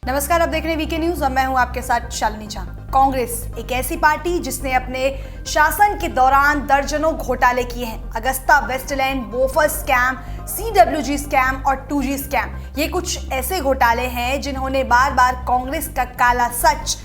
नमस्कार, आप देख रहे हैं वीके न्यूज और मैं हूं आपके साथ शालिनी झा। कांग्रेस एक ऐसी पार्टी जिसने अपने शासन के दौरान दर्जनों घोटाले किए हैं। Agusta Westland, Bofors scam, CWG scam और 2G स्कैम, ये कुछ ऐसे घोटाले हैं जिन्होंने बार बार कांग्रेस का काला सच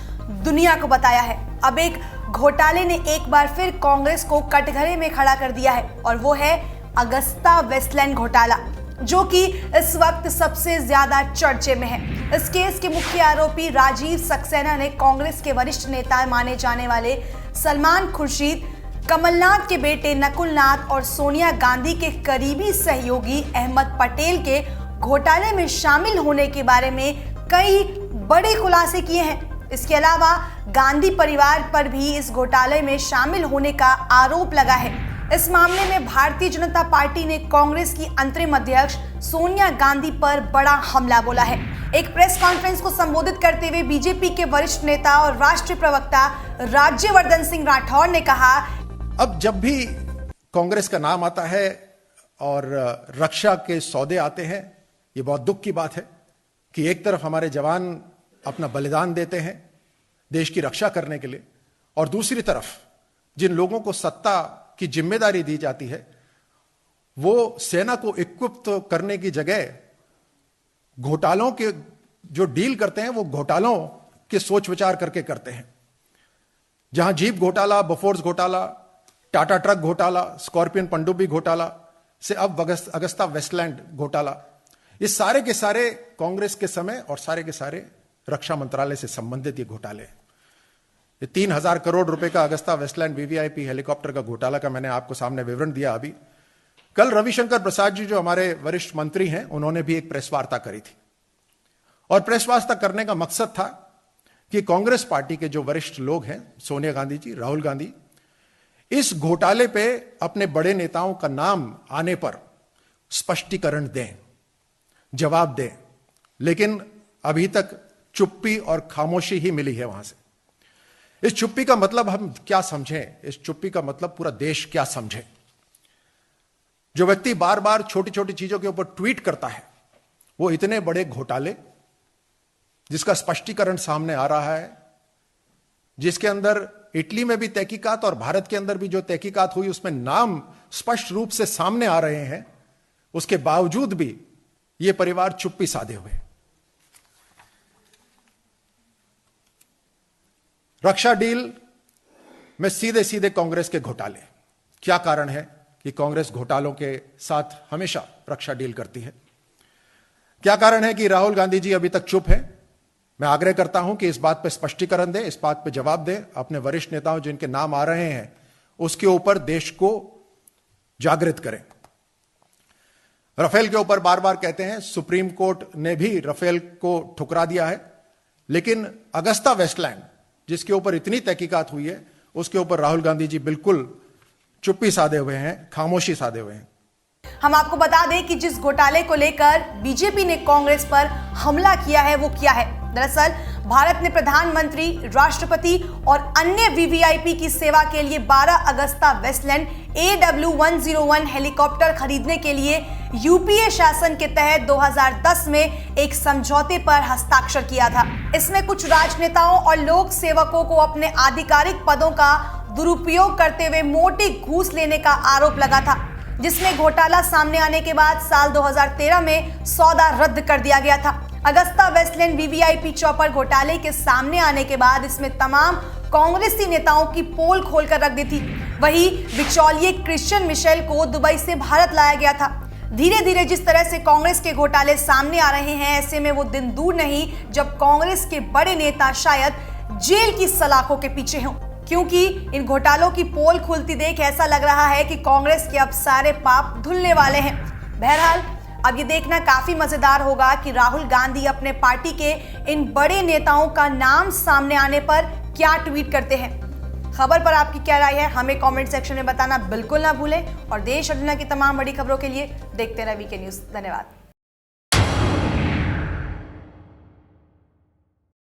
दुनिया को बताया है। अब एक घोटाले ने एक बार फिर कांग्रेस को कटघरे में खड़ा कर दिया है और वो है अगस्ता वेस्टलैंड घोटाला, जो कि इस वक्त सबसे ज्यादा चर्चे में है। इस केस के मुख्य आरोपी राजीव सक्सेना ने कांग्रेस के वरिष्ठ नेता माने जाने वाले सलमान खुर्शीद, कमलनाथ के बेटे नकुलनाथ और सोनिया गांधी के करीबी सहयोगी अहमद पटेल के घोटाले में शामिल होने के बारे में कई बड़े खुलासे किए हैं। इसके अलावा गांधी परिवार पर भी इस घोटाले में शामिल होने का आरोप लगा है। इस मामले में भारतीय जनता पार्टी ने कांग्रेस की अंतरिम अध्यक्ष सोनिया गांधी पर बड़ा हमला बोला है। एक प्रेस कॉन्फ्रेंस को संबोधित करते हुए बीजेपी के वरिष्ठ नेता और राष्ट्रीय प्रवक्ता राज्यवर्धन सिंह राठौर ने कहा, अब जब भी कांग्रेस का नाम आता है और रक्षा के सौदे आते हैं, ये बहुत दुख की बात है कि एक तरफ हमारे जवान अपना बलिदान देते हैं देश की रक्षा करने के लिए, और दूसरी तरफ जिन लोगों को सत्ता की जिम्मेदारी दी जाती है वो सेना को इक्विप करने की जगह घोटालों के जो डील करते हैं वो घोटालों के सोच विचार करके करते हैं। जहां जीप घोटाला, बोफोर्स घोटाला, टाटा ट्रक घोटाला, स्कॉर्पियन पनडुब्बी घोटाला से अब अगस्ता वेस्टलैंड घोटाला, ये सारे के सारे कांग्रेस के समय और सारे के सारे रक्षा मंत्रालय से संबंधित ये घोटाले। ये 3,000 करोड़ रुपए का अगस्ता वेस्टलैंड VVIP हेलीकॉप्टर का घोटाला का मैंने आपको सामने विवरण दिया। अभी कल रविशंकर प्रसाद जी जो हमारे वरिष्ठ मंत्री हैं, उन्होंने भी एक प्रेस वार्ता करी थी और प्रेस वार्ता करने का मकसद था कि कांग्रेस पार्टी के जो वरिष्ठ लोग हैं, सोनिया गांधी जी, राहुल गांधी, इस घोटाले पे अपने बड़े नेताओं का नाम आने पर स्पष्टीकरण दें, जवाब दें। लेकिन अभी तक चुप्पी और खामोशी ही मिली है वहां से। इस चुप्पी का मतलब हम क्या समझें, इस चुप्पी का मतलब पूरा देश क्या समझे। जो व्यक्ति बार बार छोटी छोटी चीजों के ऊपर ट्वीट करता है, वो इतने बड़े घोटाले जिसका स्पष्टीकरण सामने आ रहा है, जिसके अंदर इटली में भी तहकीकात और भारत के अंदर भी जो तहकीकात हुई उसमें नाम स्पष्ट रूप से सामने आ रहे हैं, उसके बावजूद भी ये परिवार चुप्पी साधे हुए। रक्षा डील में सीधे सीधे कांग्रेस के घोटाले। क्या कारण है कि कांग्रेस घोटालों के साथ हमेशा रक्षा डील करती है? क्या कारण है कि राहुल गांधी जी अभी तक चुप हैं? मैं आग्रह करता हूं कि इस बात पर स्पष्टीकरण दें, इस बात पर जवाब दें। अपने वरिष्ठ नेताओं जिनके नाम आ रहे हैं उसके ऊपर देश को जागृत करें। राफेल के ऊपर बार बार कहते हैं, सुप्रीम कोर्ट ने भी राफेल को ठुकरा दिया है, लेकिन अगस्ता वेस्टलैंड जिसके ऊपर इतनी तहकीकात हुई है उसके ऊपर राहुल गांधी जी बिल्कुल चुप्पी साधे हुए हैं, खामोशी साधे हुए हैं। हम आपको बता दें कि जिस घोटाले को लेकर बीजेपी ने कांग्रेस पर हमला किया है वो क्या है। दरअसल भारत ने प्रधानमंत्री, राष्ट्रपति और अन्य VVIP की सेवा के लिए 12 अगस्ता वेस्टलैंड AW101 हेलीकॉप्टर खरीदने के लिए UPA शासन के तहत 2010 में एक समझौते पर हस्ताक्षर किया था। इसमें कुछ राजनेताओं और लोक सेवकों को अपने आधिकारिक पदों का दुरुपयोग करते हुए मोटी घूस लेने का आरोप लगा था, जिसमें घोटाला सामने आने के बाद साल 2013 में सौदा रद्द कर दिया गया था। अगस्ता वेस्टलैंड VVIP चॉपर घोटाले के सामने आने के बाद इसमें तमाम कांग्रेसी नेताओं की पोल खोलकर रख दी थी। वहीं बिचौलिए क्रिश्चियन मिशेल को दुबई से भारत लाया गया था। धीरे धीरे जिस तरह से कांग्रेस के घोटाले सामने आ रहे हैं, ऐसे में वो दिन दूर नहीं जब कांग्रेस के बड़े नेता शायद जेल की सलाखों के पीछे हों, क्योंकि इन घोटालों की पोल खुलती देख ऐसा लग रहा है कि कांग्रेस के अब सारे पाप धुलने वाले हैं। बहरहाल अब ये देखना काफी मजेदार होगा कि राहुल गांधी अपने पार्टी के इन बड़े नेताओं का नाम सामने आने पर क्या ट्वीट करते हैं। खबर पर आपकी क्या राय है, हमें कमेंट सेक्शन में बताना बिल्कुल ना भूलें और देश और दुनिया की तमाम बड़ी खबरों के लिए देखते रहें वीके न्यूज। धन्यवाद।